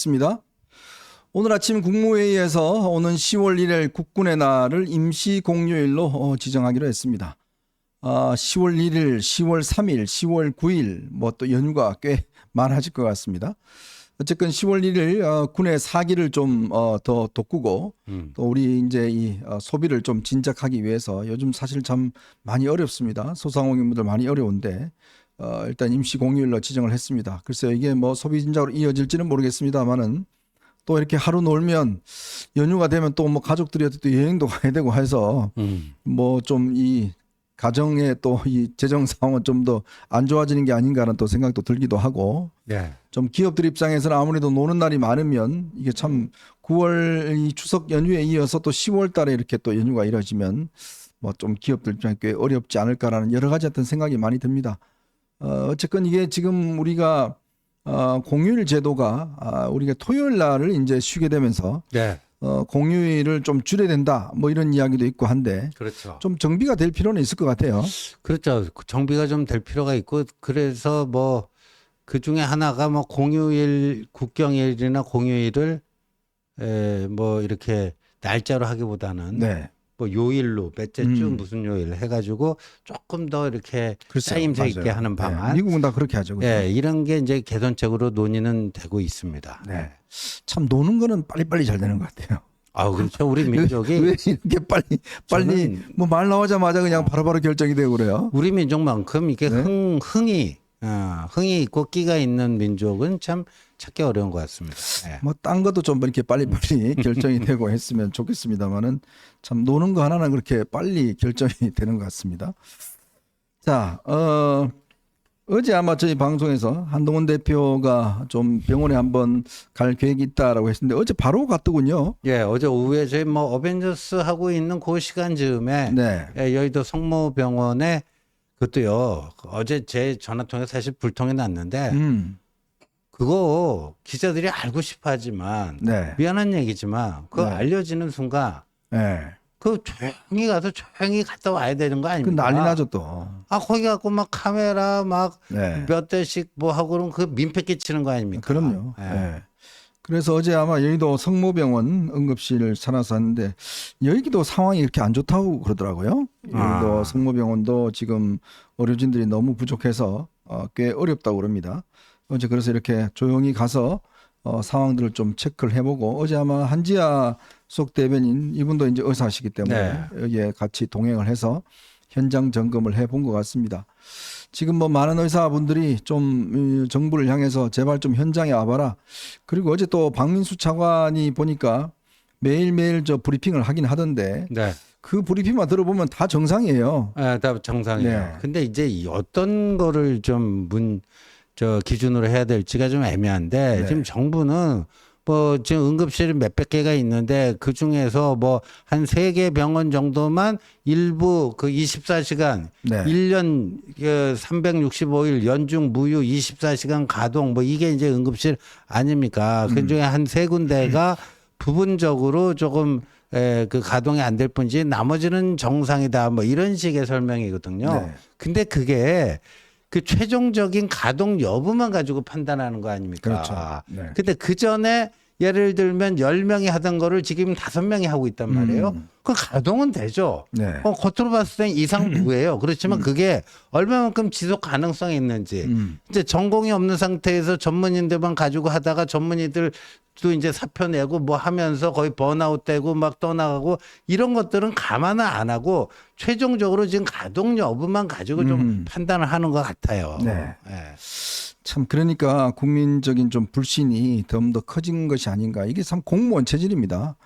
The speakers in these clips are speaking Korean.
있습니다. 오늘 아침 국무회의에서 오는 10월 1일 국군의 날을 임시 공휴일로 지정하기로 했습니다. 10월 1일, 10월 3일, 10월 9일 뭐 또 연휴가 꽤 많아질 것 같습니다. 어쨌건 10월 1일 군의 사기를 좀 더 돋구고 또 우리 이제 이 소비를 좀 진작하기 위해서 요즘 사실 참 많이 어렵습니다. 소상공인분들 많이 어려운데 일단 임시 공휴일로 지정을 했습니다. 글쎄요, 이게 뭐 소비 진작으로 이어질지는 모르겠습니다만은 또 이렇게 하루 놀면 연휴가 되면 또 뭐 가족들이 또 여행도 가야 되고 해서 뭐 좀 이 가정의 또 이 재정 상황은 좀 더 안 좋아지는 게 아닌가라는 또 생각도 들기도 하고 네. 좀 기업들 입장에서는 아무래도 노는 날이 많으면 이게 참 9월 이 추석 연휴에 이어서 또 10월 달에 이렇게 또 연휴가 이뤄지면 뭐 좀 기업들 입장에 꽤 어렵지 않을까라는 여러 가지 어떤 생각이 많이 듭니다. 어쨌건 이게 지금 우리가 공휴일 제도가 우리가 토요일 날을 이제 쉬게 되면서 네. 공휴일을 좀 줄여야 된다 뭐 이런 이야기도 있고 한데 그렇죠. 좀 정비가 될 필요는 있을 것 같아요. 그렇죠. 정비가 좀 될 필요가 있고 그래서 뭐 그 중에 하나가 뭐 공휴일, 국경일이나 공휴일을 뭐 이렇게 날짜로 하기보다는 네. 뭐 요일로 몇째 주 무슨 요일 해가지고 조금 더 이렇게 글쎄요, 짜임새 있게 맞아요. 하는 네, 방안. 미국은 다 그렇게 하죠. 그죠? 예, 이런 게 이제 개선책으로 논의는 되고 있습니다. 네. 참 노는 거는 빨리빨리 잘 되는 것 같아요. 아, 그렇죠. 우리 민족이 왜 이렇게 빨리 저는 뭐 말 나오자마자 그냥 바로바로 결정이 되고 그래요? 우리 민족만큼 이게 네. 흥이 있고 끼가 있는 민족은 참 찾기 어려운 것 같습니다. 예. 뭐 딴 것도 좀 이렇게 빨리빨리 결정이 되고 했으면 좋겠습니다만은 참 노는 거 하나는 그렇게 빨리 결정이 되는 것 같습니다. 자, 어제 아마 저희 방송에서 한동훈 대표가 좀 병원에 한번 갈 계획이 있다라고 했는데 어제 바로 갔더군요. 예, 어제 오후에 저희 뭐 어벤져스 하고 있는 그 시간 즈음에 네. 예, 여의도 성모병원에 그것도요. 어제 제 전화 통해 사실 불통이 났는데 그거 기자들이 알고 싶어하지만 네. 미안한 얘기지만 그거 네. 알려지는 순간 네. 그 조용히 가서 조용히 갔다 와야 되는 거 그 아닙니까? 난리 나죠 또. 거기 갖고 막 카메라 막 네. 몇 대씩 뭐 하고 그러면 그 민폐 끼치는 거 아닙니까? 그럼요. 예. 네. 그래서 어제 아마 여의도 성모병원 응급실을 찾아서 왔는데 여의도 상황이 이렇게 안 좋다고 그러더라고요. 여의도 성모병원도 지금 의료진들이 너무 부족해서 꽤 어렵다고 그럽니다. 어제 그래서 이렇게 조용히 가서 상황들을 좀 체크를 해보고 어제 아마 한지아 수석 대변인 이분도 이제 의사시기 때문에 네. 여기에 같이 동행을 해서 현장 점검을 해본 것 같습니다. 지금 뭐 많은 의사분들이 좀 정부를 향해서 제발 좀 현장에 와봐라. 그리고 어제 또 박민수 차관이 보니까 매일매일 저 브리핑을 하긴 하던데 네. 그 브리핑만 들어보면 다 정상이에요. 다 정상이에요. 네. 근데 이제 이 어떤 거를 좀 기준으로 해야 될지가 좀 애매한데 네. 지금 정부는 뭐 지금 응급실이 몇백 개가 있는데 그 중에서 뭐 한 3개 병원 정도만 일부 그 24시간 네. 1년 365일 연중 무휴 24시간 가동 뭐 이게 이제 응급실 아닙니까? 그 중에 한 3군데가 부분적으로 조금 그 가동이 안 될 뿐이지 나머지는 정상이다 뭐 이런 식의 설명이거든요. 네. 근데 그게 그 최종적인 가동 여부만 가지고 판단하는 거 아닙니까? 그렇죠. 네. 근데 그 전에 예를 들면 10명이 하던 거를 지금 5명이 하고 있단 말이에요. 그 가동은 되죠. 네. 겉으로 봤을 땐 이상무예요. 그렇지만 그게 얼마만큼 지속 가능성이 있는지. 이제 전공이 없는 상태에서 전문인들만 가지고 하다가 전문의들도 이제 사표 내고 뭐 하면서 거의 번아웃 되고 막 떠나가고 이런 것들은 감안을 안 하고 최종적으로 지금 가동 여부만 가지고 좀 판단을 하는 것 같아요. 네. 예. 참 그러니까 국민적인 좀 불신이 좀 더 커진 것이 아닌가. 이게 참 공무원 체질입니다.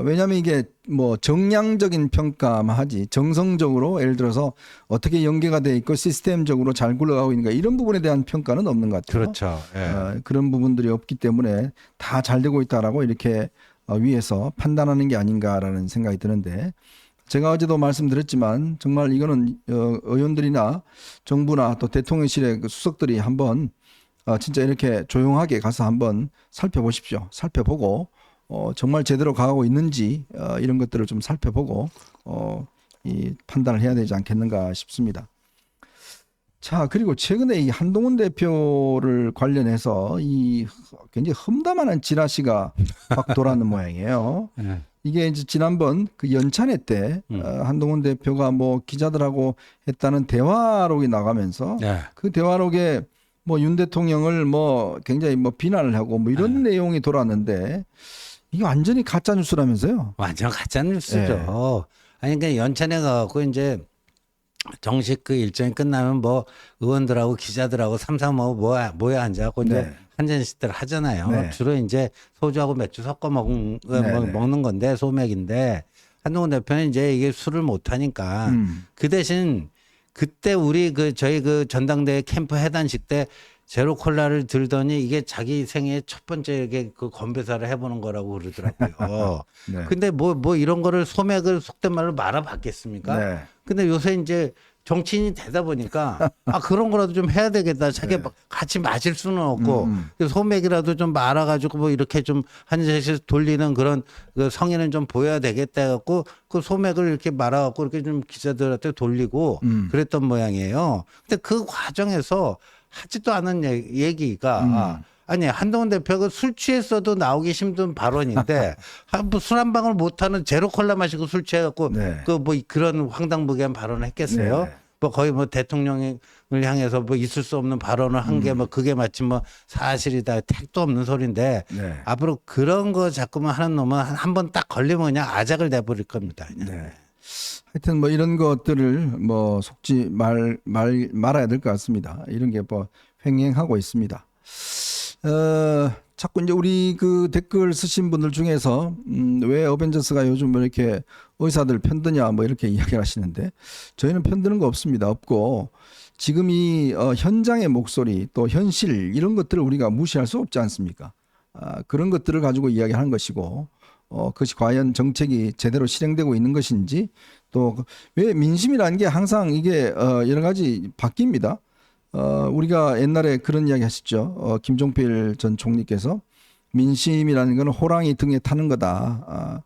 왜냐하면 이게 뭐 정량적인 평가만 하지 정성적으로 예를 들어서 어떻게 연계가 돼 있고 시스템적으로 잘 굴러가고 있는가 이런 부분에 대한 평가는 없는 것 같아요. 그렇죠. 예. 그런 부분들이 없기 때문에 다 잘 되고 있다라고 이렇게 위에서 판단하는 게 아닌가라는 생각이 드는데 제가 어제도 말씀드렸지만 정말 이거는 의원들이나 정부나 또 대통령실의 그 수석들이 한번 진짜 이렇게 조용하게 가서 한번 살펴보십시오. 살펴보고 정말 제대로 가고 있는지 이런 것들을 좀 살펴보고 이 판단을 해야 되지 않겠는가 싶습니다. 자, 그리고 최근에 이 한동훈 대표를 관련해서 이 굉장히 험담하는 지라시가 막 돌아는 모양이에요. 네. 이게 이제 지난번 그 연찬회 때 한동훈 대표가 뭐 기자들하고 했다는 대화록이 나가면서 네. 그 대화록에 뭐 윤 대통령을 뭐 굉장히 뭐 비난을 하고 뭐 이런 내용이 돌았는데 이게 완전히 가짜 뉴스라면서요. 완전 가짜 뉴스죠. 네. 아니 그러니까 연찬회 가갖고 이제 정식 그 일정이 끝나면 뭐 의원들하고 기자들하고 삼삼오오 모여 앉아갖고 이제 네. 한 잔씩들 하잖아요. 네. 주로 이제 소주하고 맥주 섞어 네, 먹는 건데 소맥인데 한동훈 대표는 이제 이게 술을 못 하니까 그 대신 그때 우리 저희 그 전당대회 캠프 해단식 때 제로 콜라를 들더니 이게 자기 생애 첫 번째 그 건배사를 해보는 거라고 그러더라고요. 네. 근데 뭐 이런 거를 소맥을 속된 말로 말아봤겠습니까? 네. 근데 요새 이제 정치인이 되다 보니까 그런 거라도 좀 해야 되겠다. 자기 같이 마실 수는 없고 소맥이라도 좀 말아가지고 뭐 이렇게 좀 한 잔씩 돌리는 그런 그 성의는 좀 보여야 되겠다 해갖고 그 소맥을 이렇게 말아갖고 이렇게 좀 기자들한테 돌리고 그랬던 모양이에요. 근데 그 과정에서 하지도 않은 얘기가 아니 한동훈 대표가 술 취했어도 나오기 힘든 발언인데 술 한 방울 못하는 제로 콜라 마시고 술 취해갖고 네. 그 뭐 그런 황당무계한 발언을 했겠어요? 네. 뭐 거의 뭐 대통령을 향해서 뭐 있을 수 없는 발언을 한 게 뭐 그게 마치 뭐 사실이다 택도 없는 소리인데 네. 앞으로 그런 거 자꾸만 하는 놈은 한 번 딱 걸리면 그냥 아작을 내버릴 겁니다. 그냥. 네. 하여튼 뭐 이런 것들을 뭐 속지 말아야 될 것 같습니다. 이런 게 뭐 횡행하고 있습니다. 자꾸 이제 우리 그 댓글 쓰신 분들 중에서 왜 어벤져스가 요즘 뭐 이렇게 의사들 편드냐 뭐 이렇게 이야기를 하시는데 저희는 편드는 거 없습니다. 없고 지금 이 현장의 목소리 또 현실 이런 것들을 우리가 무시할 수 없지 않습니까? 그런 것들을 가지고 이야기하는 것이고 그것이 과연 정책이 제대로 실행되고 있는 것인지 또 왜 민심이라는 게 항상 이게 여러 가지 바뀝니다. 우리가 옛날에 그런 이야기 하셨죠. 김종필 전 총리께서 민심이라는 것은 호랑이 등에 타는 거다.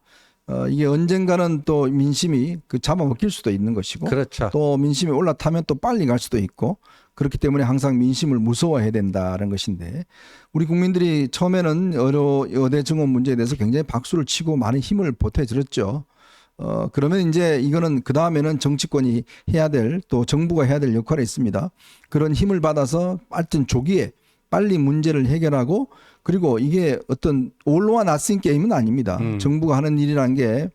이게 언젠가는 또 민심이 그 잡아먹힐 수도 있는 것이고 그렇죠. 또 민심이 올라타면 또 빨리 갈 수도 있고 그렇기 때문에 항상 민심을 무서워해야 된다는 것인데 우리 국민들이 처음에는 여대 증원 문제에 대해서 굉장히 박수를 치고 많은 힘을 보태드렸죠. 그러면 이제 이거는 그 다음에는 정치권이 해야 될 또 정부가 해야 될 역할이 있습니다. 그런 힘을 받아서 하여튼 조기에 빨리 문제를 해결하고 그리고 이게 어떤 올로와 나싱 게임은 아닙니다. 정부가 하는 일이라는 게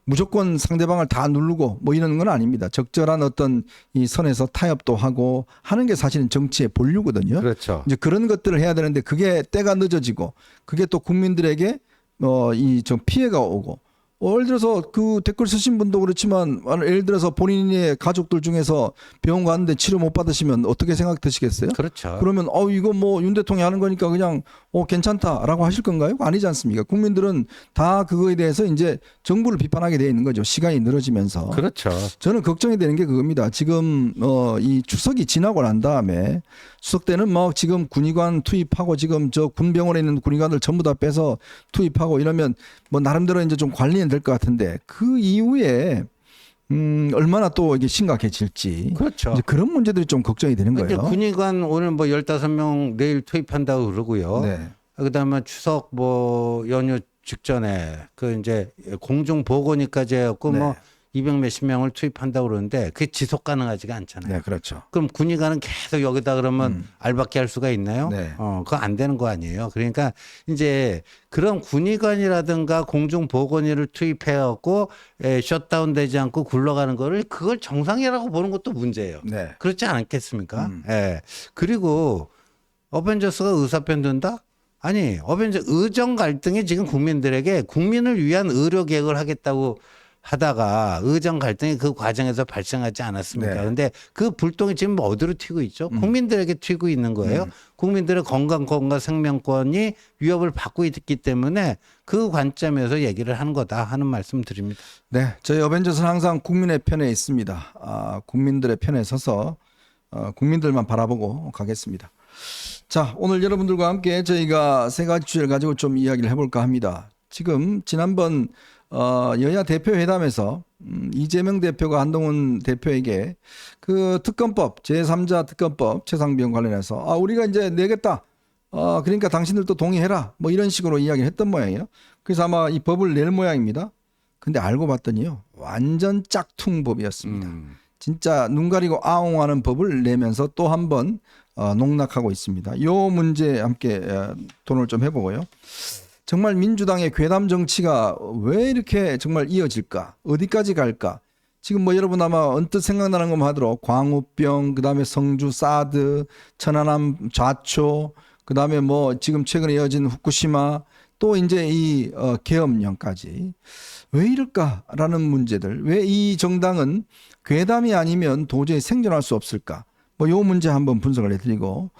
무조건 상대방을 다 누르고 뭐 이러는 건 아닙니다. 적절한 어떤 이 선에서 타협도 하고 하는 게 사실은 정치의 본류거든요. 그렇죠. 이제 그런 것들을 해야 되는데 그게 때가 늦어지고 그게 또 국민들에게 이 좀 피해가 오고 예를 들어서 그 댓글 쓰신 분도 그렇지만 예를 들어서 본인의 가족들 중에서 병원 갔는데 치료 못 받으시면 어떻게 생각 드시겠어요? 그렇죠. 그러면 이거 뭐 윤 대통령이 하는 거니까 그냥 괜찮다라고 하실 건가요? 아니지 않습니까? 국민들은 다 그거에 대해서 이제 정부를 비판하게 돼 있는 거죠. 시간이 늘어지면서. 그렇죠. 저는 걱정이 되는 게 그겁니다. 지금 이 추석이 지나고 난 다음에 추석 때는 뭐 지금 군의관 투입하고 지금 저 군병원에 있는 군의관들 전부 다 빼서 투입하고 이러면 뭐 나름대로 이제 좀 관리는 될 것 같은데 그 이후에 얼마나 또 이게 심각해질지. 그렇죠. 이제 그런 문제들이 좀 걱정이 되는 이제 거예요. 군의관 오늘 뭐 15명 내일 투입한다고 그러고요. 네. 그다음에 추석 뭐 연휴 직전에 그 이제 공중 보건의까지 해갖고 네. 뭐 200 몇십 명을 투입한다고 그러는데 그게 지속 가능하지가 않잖아요. 네, 그렇죠. 그럼 군의관은 계속 여기다 그러면 알박기 할 수가 있나요? 네. 그거 안 되는 거 아니에요. 그러니까 이제 그런 군의관이라든가 공중보건의를 투입해갖고 셧다운 되지 않고 굴러가는 거를 그걸 정상이라고 보는 것도 문제예요. 네. 그렇지 않겠습니까? 예. 그리고 어벤져스가 의사편 든다? 아니, 의정 갈등이 지금 국민들에게 국민을 위한 의료 개혁을 하겠다고 하다가 의정 갈등이 그 과정에서 발생하지 않았습니까? 네. 그런데 그 불똥이 지금 어디로 튀고 있죠? 국민들에게 튀고 있는 거예요. 국민들의 건강권과 생명권이 위협을 받고 있기 때문에 그 관점에서 얘기를 하는 거다 하는 말씀 드립니다. 네, 저희 어벤져스는 항상 국민의 편에 있습니다. 국민들의 편에 서서 국민들만 바라보고 가겠습니다. 자, 오늘 여러분들과 함께 저희가 세 가지 주제를 가지고 좀 이야기를 해볼까 합니다. 지금 지난번 여야 대표 회담에서 이재명 대표가 한동훈 대표에게 그 특검법 제3자 특검법 최상병 관련해서 우리가 이제 내겠다. 그러니까 당신들도 동의해라. 뭐 이런 식으로 이야기를 했던 모양이에요. 그래서 아마 이 법을 낼 모양입니다. 근데 알고 봤더니요. 완전 짝퉁법이었습니다. 진짜 눈 가리고 아웅하는 법을 내면서 또 한 번 농락하고 있습니다. 요 문제 함께 토론을 좀 해보고요. 정말 민주당의 괴담 정치가 왜 이렇게 정말 이어질까? 어디까지 갈까? 지금 뭐 여러분 아마 언뜻 생각나는 것만 하더라도 광우병, 그다음에 성주 사드, 천안함 좌초, 그다음에 뭐 지금 최근에 이어진 후쿠시마, 또 이제 이 계엄령까지 왜 이럴까라는 문제들. 왜 이 정당은 괴담이 아니면 도저히 생존할 수 없을까? 뭐 요 문제 한번 분석을 해드리고,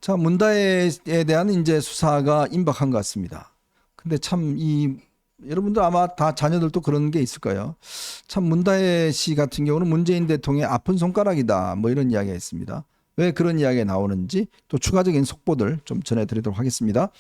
자 문다혜에 대한 이제 수사가 임박한 것 같습니다. 근데 참 여러분들 아마 다 자녀들도 그런 게 있을 거예요. 참 문다혜 씨 같은 경우는 문재인 대통령의 아픈 손가락이다. 뭐 이런 이야기가 있습니다. 왜 그런 이야기가 나오는지 또 추가적인 속보들 좀 전해드리도록 하겠습니다.